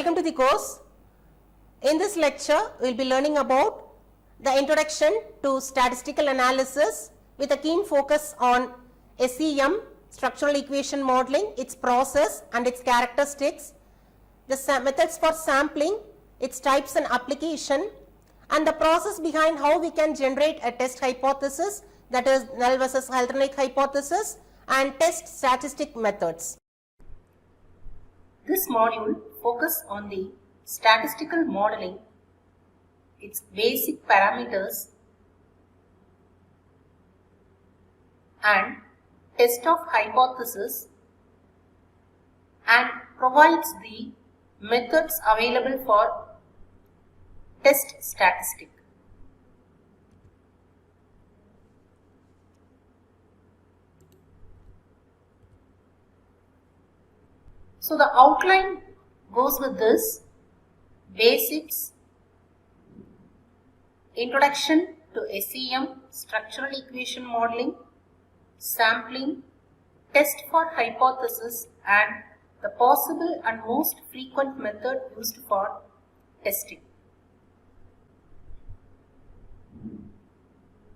Welcome to the course. In this lecture, we will be learning about the introduction to statistical analysis with a keen focus on SEM, structural equation modeling, its process and its characteristics, the methods for sampling, its types and application, and the process behind how we can generate a test hypothesis, that is null versus alternate hypothesis, and test statistic methods. This module focuses on the statistical modeling, its basic parameters and test of hypothesis, and provides the methods available for test statistic. So the outline goes with this: basics, introduction to SEM, structural equation modeling, sampling, test for hypothesis, and the possible and most frequent method used for testing.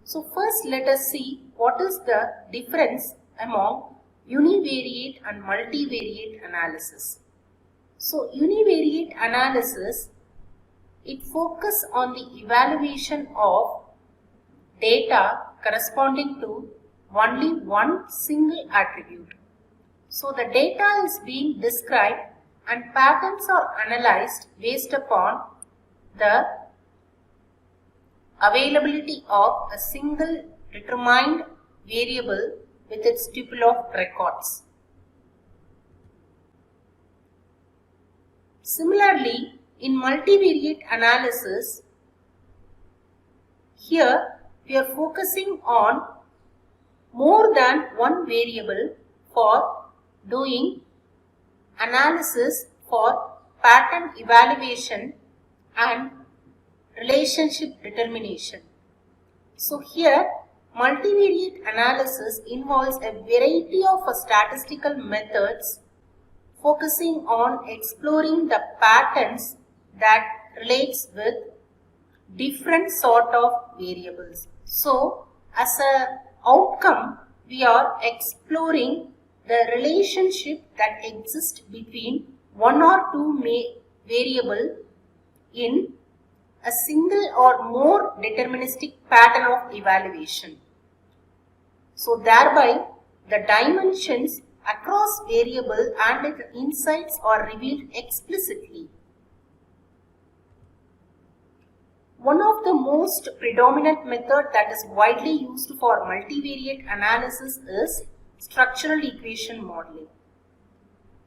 So first let us see what is the difference among univariate and multivariate analysis. So univariate analysis, it focuses on the evaluation of data corresponding to only one single attribute. So the data is being described and patterns are analyzed based upon the availability of a single determined variable with its tuple of records. Similarly, in multivariate analysis, here we are focusing on more than one variable for doing analysis for pattern evaluation and relationship determination. So here multivariate analysis involves a variety of statistical methods focusing on exploring the patterns that relates with different sort of variables. So as a outcome, we are exploring the relationship that exists between one or two variable in a single or more deterministic pattern of evaluation. So thereby the dimensions across variable and its insights are revealed explicitly. One of the most predominant method that is widely used for multivariate analysis is structural equation modeling.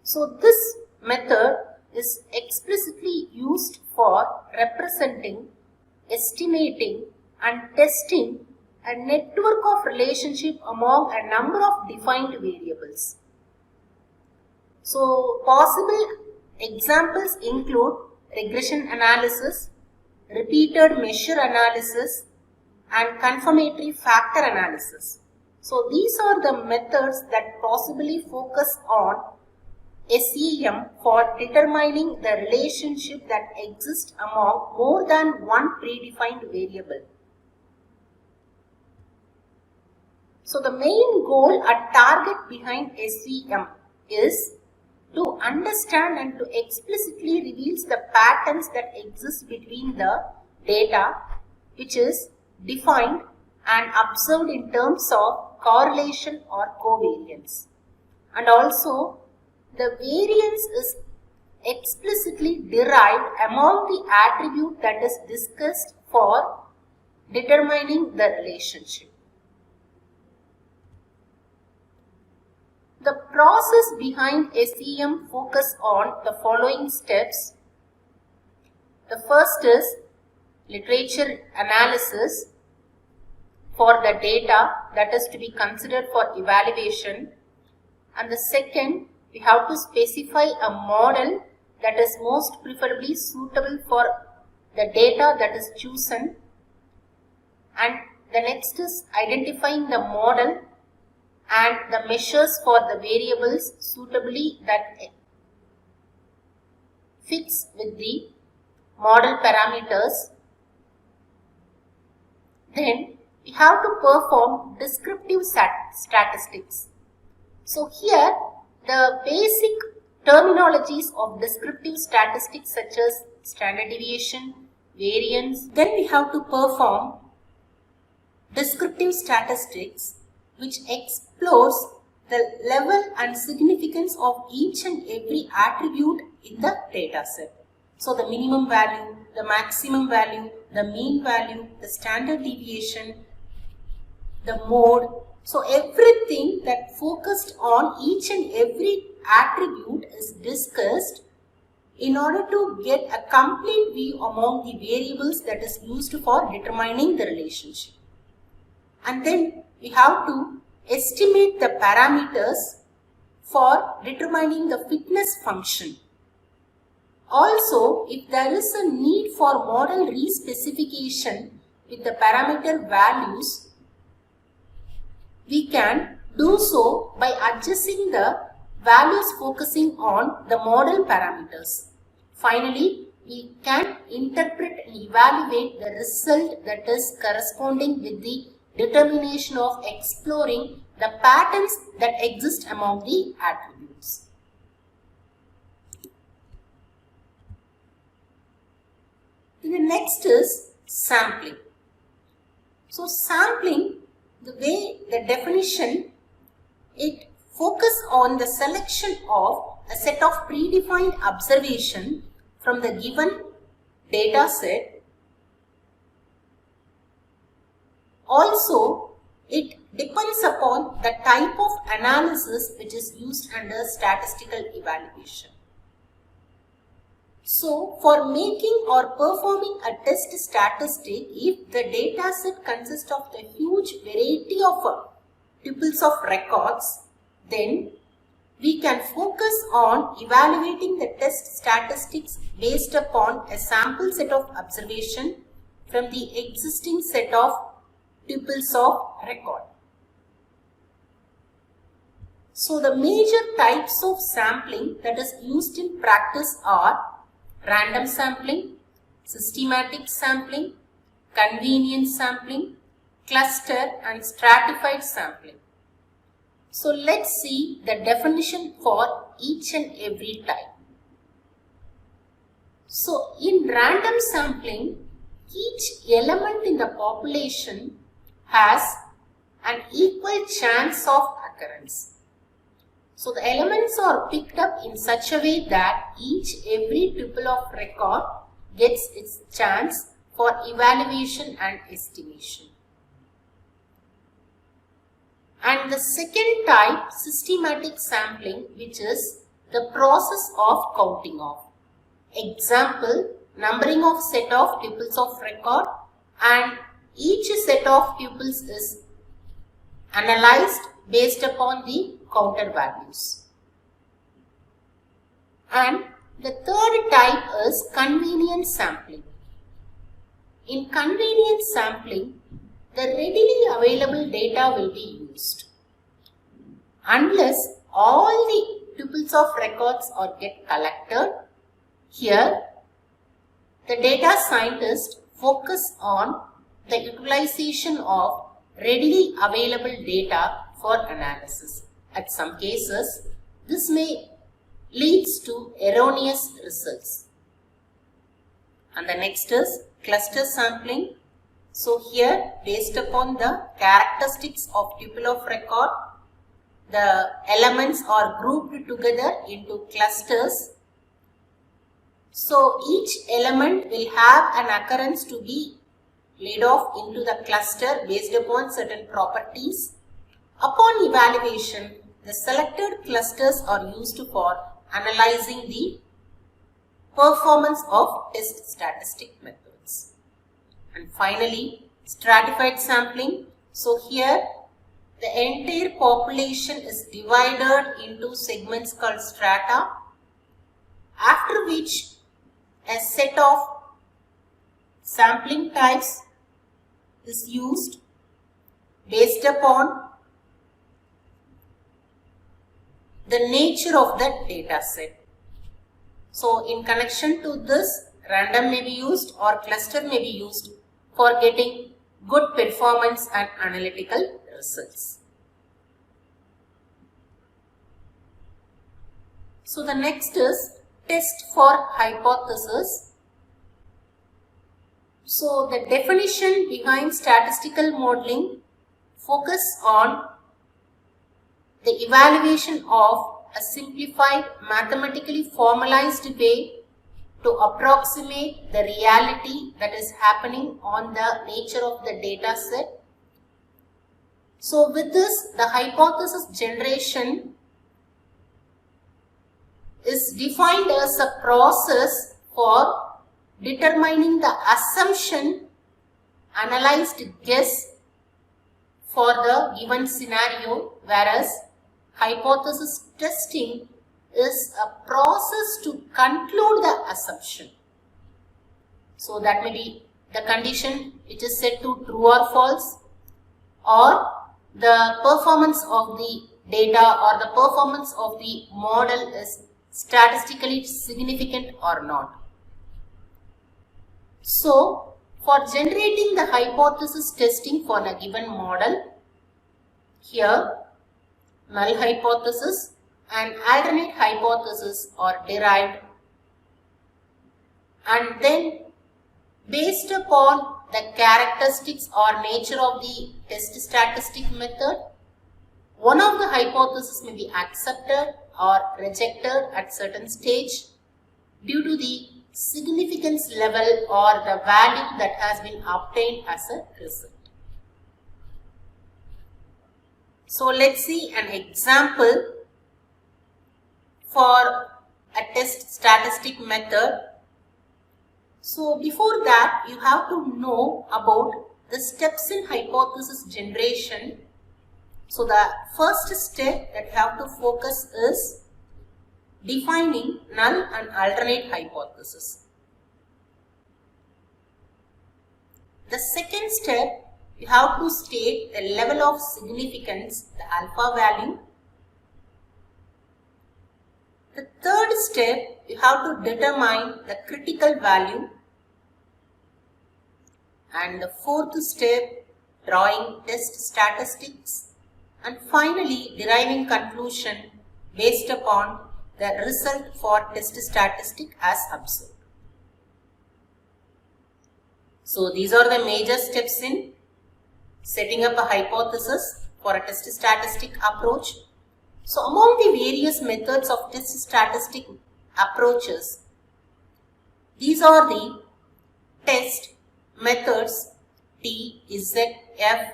So this method is explicitly used for representing, estimating and testing a network of relationship among a number of defined variables. So possible examples include regression analysis, repeated measure analysis and confirmatory factor analysis. So these are the methods that possibly focus on SEM for determining the relationship that exists among more than one predefined variable. So the main goal and target behind SEM is to understand and to explicitly reveals the patterns that exist between the data which is defined and observed in terms of correlation or covariance, and also the variance is explicitly derived among the attribute that is discussed for determining the relationship. The process behind SEM focus on the following steps. The first is literature analysis for the data that is to be considered for evaluation, and the second, we have to specify a model that is most preferably suitable for the data that is chosen, and the next is identifying the model and the measures for the variables suitably that fix with the model parameters. Then we have to perform descriptive statistics. So here the basic terminologies of descriptive statistics such as standard deviation, variance. Then we have to perform descriptive statistics which explores the level and significance of each and every attribute in the data set. So the minimum value, the maximum value, the mean value, the standard deviation, the mode. So everything that focused on each and every attribute is discussed in order to get a complete view among the variables that is used for determining the relationship. And then we have to estimate the parameters for determining the fitness function. Also, if there is a need for model respecification with the parameter values, we can do so by adjusting the values focusing on the model parameters. Finally, we can interpret and evaluate the result that is corresponding with the determination of exploring the patterns that exist among the attributes. The next is sampling. So sampling, the way the definition, it focuses on the selection of a set of predefined observation from the given data set. Also, it depends upon the type of analysis which is used under statistical evaluation. So, for making or performing a test statistic, if the data set consists of the huge variety of tuples of records, then we can focus on evaluating the test statistics based upon a sample set of observation from the existing set of tuples of record. So the major types of sampling that is used in practice are random sampling, systematic sampling, convenience sampling, cluster and stratified sampling. So let's see the definition for each and every type. So in random sampling, each element in the population has an equal chance of occurrence. So the elements are picked up in such a way that every tuple of record gets its chance for evaluation and estimation. And the second type, systematic sampling, which is the process of counting off. Example, numbering of set of tuples of record, and each set of tuples is analyzed based upon the counter values. And the third type is convenience sampling. In convenience sampling, the readily available data will be used. Unless all the tuples of records are get collected, here the data scientist focus on the utilization of readily available data for analysis. At some cases, this may leads to erroneous results. And the next is cluster sampling. So here, based upon the characteristics of tuple of record, the elements are grouped together into clusters. So each element will have an occurrence to be laid off into the cluster based upon certain properties. Upon evaluation, the selected clusters are used for analyzing the performance of test statistic methods. And finally, stratified sampling. So here, the entire population is divided into segments called strata, after which a set of sampling types is used based upon the nature of that data set. So in connection to this, random may be used or cluster may be used for getting good performance and analytical results. So the next is test for hypothesis. So the definition behind statistical modeling focus on the evaluation of a simplified, mathematically formalized way to approximate the reality that is happening on the nature of the data set. So with this, the hypothesis generation is defined as a process for determining the assumption, analyzed guess for the given scenario, whereas hypothesis testing is a process to conclude the assumption. So that may be the condition which is set to true or false, or the performance of the data or the performance of the model is statistically significant or not. So for generating the hypothesis testing for a given model, here null hypothesis and alternate hypothesis are derived, and then based upon the characteristics or nature of the test statistic method, one of the hypotheses may be accepted or rejected at certain stage due to the significance level or the value that has been obtained as a result. So let's see an example for a test statistic method. So before that, you have to know about the steps in hypothesis generation. So the first step that you have to focus is defining null and alternate hypothesis. The second step, you have to state the level of significance, the alpha value. The third step, you have to determine the critical value. And the fourth step, drawing test statistics. And finally, deriving conclusion based upon the result for test statistic as observed. So these are the major steps in setting up a hypothesis for a test statistic approach. So among the various methods of test statistic approaches, these are the test methods T, Z, F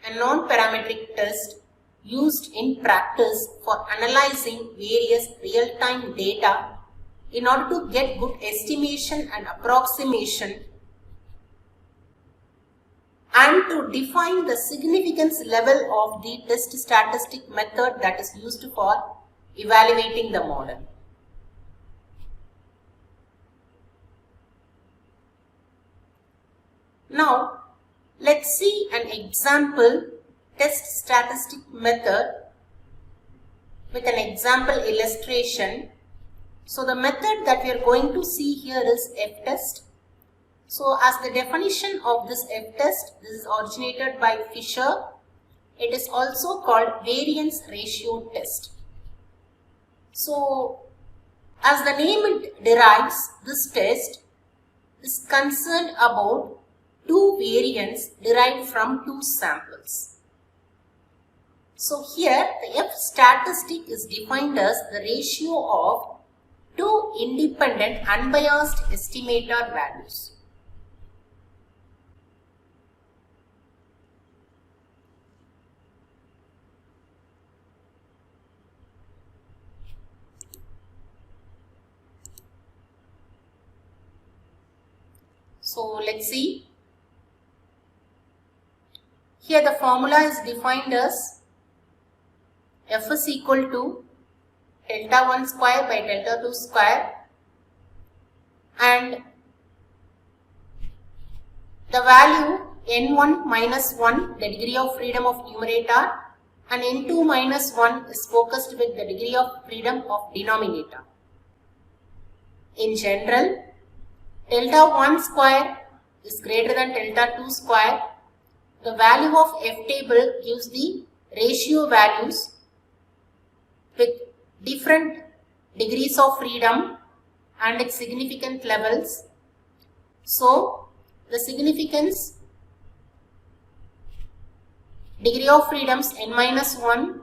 and non-parametric test used in practice for analyzing various real-time data in order to get good estimation and approximation and to define the significance level of the test statistic method that is used for evaluating the model. Now, let's see an example test statistic method with an example illustration. So the method that we are going to see here is F-test. So as the definition of this F-test, this is originated by Fisher. It is also called variance ratio test. So as the name it derives, this test is concerned about two variants derived from two samples. So here the F statistic is defined as the ratio of two independent unbiased estimator values. So let's see. Here the formula is defined as F is equal to delta 1 square by delta 2 square, and the value n1 minus 1, the degree of freedom of numerator, and n2 minus 1 is focused with the degree of freedom of denominator. in general, delta 1 square is greater than delta 2 square. The value of F table gives the ratio values with different degrees of freedom and its significant levels. So, the significance degree of freedoms n minus 1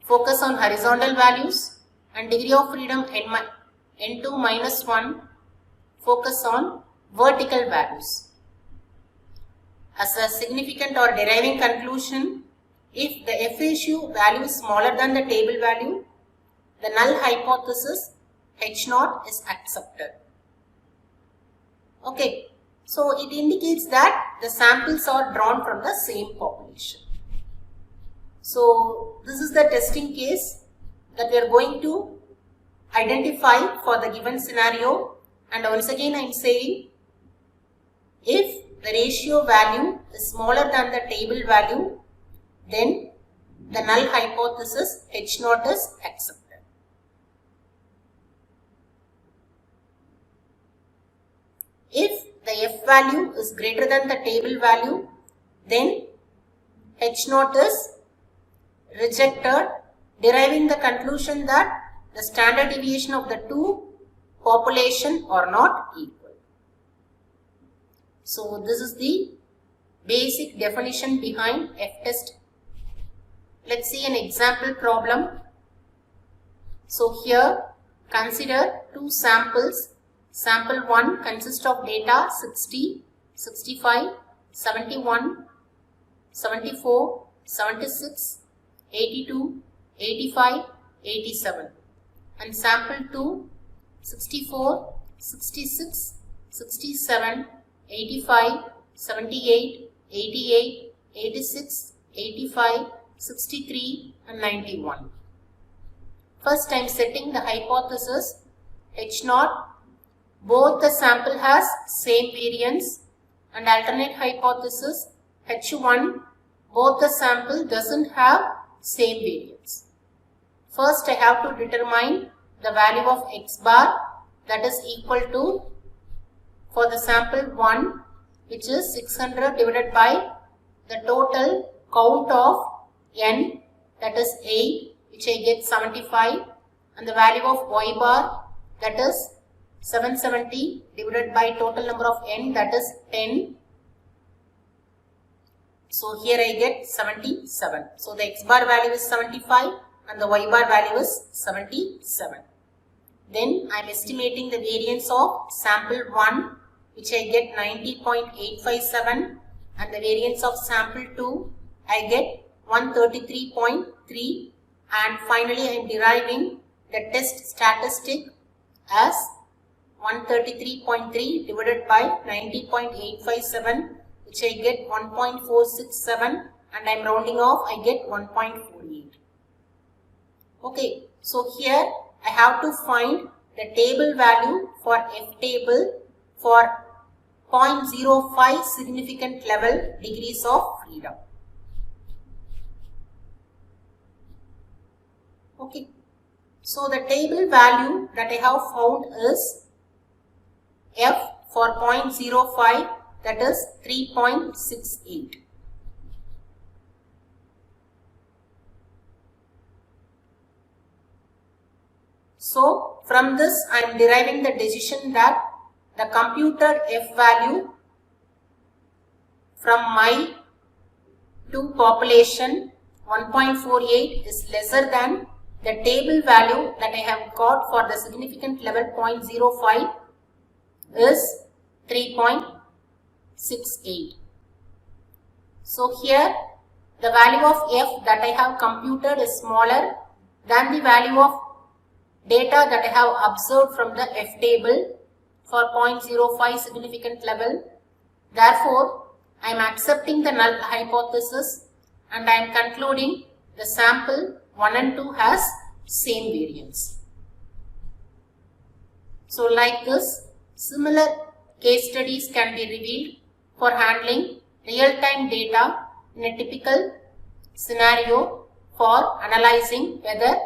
focus on horizontal values, and degree of freedom n2 minus 1 focus on vertical values. As a significant or deriving conclusion, if the F ratio value is smaller than the table value, the null hypothesis H0 is accepted. Okay, so it indicates that the samples are drawn from the same population. So this is the testing case that we are going to identify for the given scenario, and once again I am saying, if the ratio value is smaller than the table value, then the null hypothesis H0 is accepted. If the F value is greater than the table value, then H0 is rejected, deriving the conclusion that the standard deviation of the two population are not equal. So this is the basic definition behind F-test. Let's see an example problem. So here consider two samples. Sample 1 consists of data 60, 65, 71, 74, 76, 82, 85, 87. And sample 2 64, 66, 67, 85, 78, 88, 86, 85, 63 and 91. First I am setting the hypothesis H0. Both the sample has same variance, and alternate hypothesis H1, both the sample doesn't have same variance. First I have to determine the value of x bar, that is equal to, for the sample 1, which is 600 divided by the total count of n, that is 8, which I get 75, and the value of y bar, that is 770 divided by total number of n, that is 10. So here I get 77. So the x bar value is 75 and the y bar value is 77. Then I am estimating the variance of sample 1, which I get 90.857, and the variance of sample 2 I get 133.3, and finally I am deriving the test statistic as 133.3 divided by 90.857, which I get 1.467, and I am rounding off, I get 1.48. Okay, so here I have to find the table value for F table for 0.05 significant level degrees of freedom. Okay, so the table value that I have found is F for 0.05, that is 3.68. So from this I am deriving the decision that the computed F value from my two population 1.48 is lesser than the table value that I have got for the significant level 0.05 is 3.68. So here the value of F that I have computed is smaller than the value of data that I have observed from the F table for 0.05 significant level. Therefore, I am accepting the null hypothesis and I am concluding the sample 1 and 2 has same variance. So like this, similar case studies can be revealed for handling real-time data in a typical scenario for analyzing whether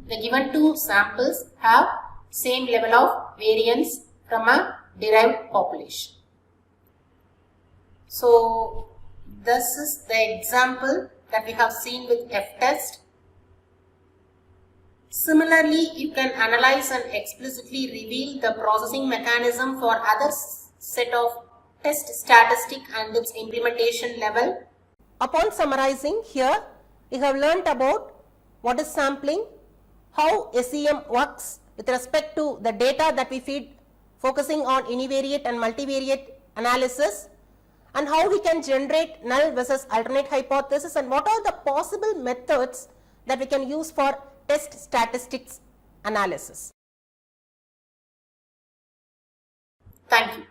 the given two samples have same level of variance from a derived population. So this is the example that we have seen with F-test. Similarly, you can analyze and explicitly reveal the processing mechanism for other set of test statistic and its implementation level. Upon summarizing here, we have learnt about what is sampling, how SEM works with respect to the data that we feed focusing on univariate and multivariate analysis, and how we can generate null versus alternate hypothesis, and what are the possible methods that we can use for test statistics analysis. Thank you.